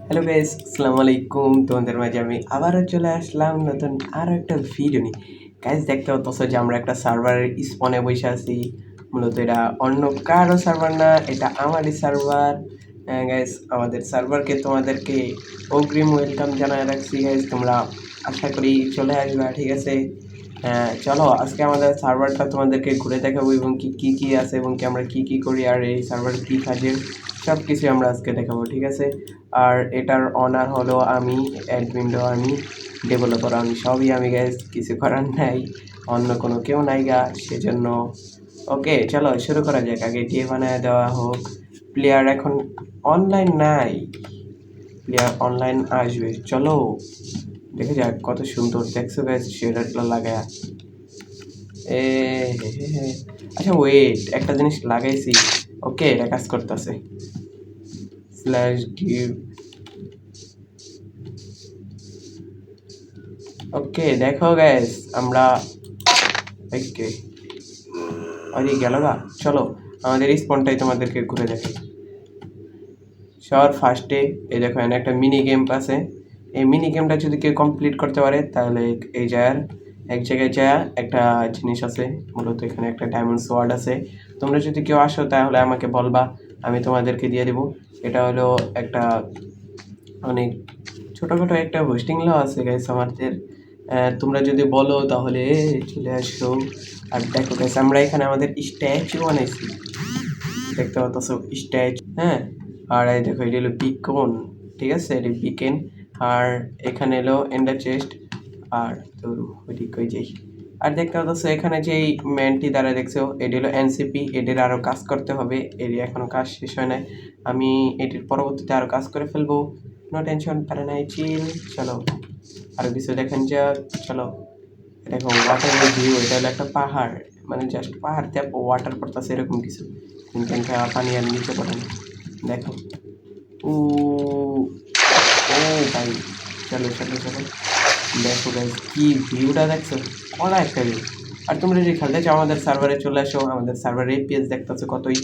Hello guys, আসসালামু আলাইকুম। তোমাদের মাঝে আমি আবারও চলে আসলাম নতুন আরও একটা ভিডিও নিয়ে। গাইস, দেখতে পাচ্ছ যে আমরা একটা সার্ভারের স্পনে বসে আছি। মূলত এটা অন্য কারো সার্ভার না, এটা আমারই সার্ভার। গাইস, আমাদের সার্ভারকে তোমাদেরকে অগ্রিম ওয়েলকাম জানায় রাখছি। গাইস, তোমরা আশা করি চলে আসবে, ঠিক আছে? চলো আজকে আমাদের সার্ভারটা তোমাদেরকে ঘুরে দেখাবো এবং কি আছে এবং কি আমরা কি করি আর এই সার্ভার কি কাজে সব কিছু আমরা আজকে দেখাবো, ঠিক আছে? আর এটার অনার হলো আমি, অ্যাডমিনও আমি, ডেভেলপার আমি, সবই আমি। গাইস, কিছু করার নাই, অন্য কোনো কেউ নাই গা, সেজন্য ওকে চলো শুরু করা যাক। আগে ডিএ বানায় দেওয়া হোক। প্লেয়ার এখন অনলাইন নাই, প্লেয়ার অনলাইন আসবে, চলো দেখে যাক। কত সুন্দর দেখছো গাইস শেডারটা লাগায়া। এ হে হে হে। আচ্ছা ওয়েট, একটা জিনিস লাগাইছি। ওকে, এটা কাজ করতেছে। Slash give. ওকে দেখো গাইস, আমরা ওকে আরে গেল গা। চলো আমাদের স্পনটাই তোমাদেরকে ঘুরে দেখাই। সবার ফার্স্টে এই দেখো এখানে একটা মিনি গেম আছে। এই মিনি গেমটা যদি কেউ কমপ্লিট করতে পারে তাহলে এই জায়গার এক জায়গায় যায় একটা জিনিস আছে। মূলত এখানে একটা ডায়মন্ড সোয়ার্ড আছে। তোমরা যদি কেউ আসো তাহলে আমাকে বলবা, আমি তোমাদেরকে দিয়ে দেবো। এটা হলো একটা অনেক ছোটোখাটো একটা হোস্টিং ল আছে গাইস আমাদের। তোমরা যদি বলো তাহলে চলে আসো। আর দেখো গাইস, আমরা এখানে আমাদের স্ট্যাচু বানাইছি, দেখতে পাচ্ছ স্ট্যাচু, হ্যাঁ। আর এই দেখো এটা হলো বিকন, ঠিক আছে, এটা বিকেন। আর এখানে এলো এন্ডার চেস্ট। আর তোর ওইদিক কই যাই। আর দেখতে পাচ্ছ এখানে যে ম্যানটি দ্বারা দেখছো এটি হলো এনসিপি, এটির আরও কাজ করতে হবে, এর এখনো কাজ শেষ হয় নাই। আমি এটির পরবর্তীতে আরও কাজ করে ফেলবো, নো টেনশন, প্যারা নাই, চিল। চলো আরও কিছু দেখেন যাক, চলো। দেখো ওয়াটারের ভিউ, এটা হলো একটা পাহাড়, মানে জাস্ট পাহাড় থেকে ওয়াটার পড়তেছে এরকম কিছু, কিন্তু পানি আর নিচে পড়ে না। দেখো ও ও ভাই, চলো চলো চলো। দেখো গাইস কি ভিউটা দেখছো, কড়া একটা ভিউ। আর তোমরা যদি খেলতে চাও আমাদের সার্ভারে চলে আসো। আমাদের সার্ভারে এপিএস দেখতেছো কতই,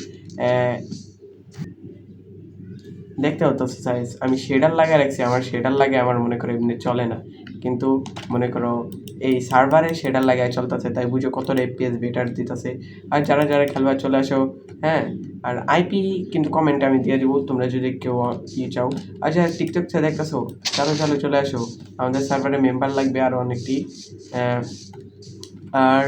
দেখতে হতো সাইজ। আমি শেডার লাগিয়ে রাখছি, আমার শেডার লাগে আমার মনে করো এমনি চলে না, কিন্তু মনে করো এই সার্ভারে শেডার লাগায় চলতেছে, তাই বুঝো কতটা এপিএস বেটার দিতেছে। আর যারা যারা খেলবার চলে আসো, হ্যাঁ। আর আইপি কিন্তু কমেন্টে আমি দিয়ে দেবো, তোমরা যদি কেউ চাও। আর যারা টিকটক থেকে দেখতেছো, চলো চলো চলে আসো, আমাদের সার্ভারে মেম্বার লাগবে আরও অনেকটি। আর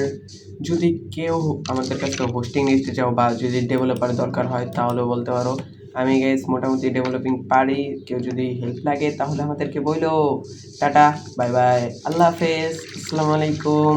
যদি কেউ আমাদের কাছ থেকে হোস্টিং নিতে চাও বা যদি ডেভেলপার দরকার হয় তাহলেও বলতে পারো। আমি গাইস মোটামুটি ডেভেলপিং পারি, কেউ যদি হেল্প লাগে তাহলে আমাদেরকে বইলো। টাটা, বাই বাই, আল্লাহ হাফেজ, আসসালামু আলাইকুম।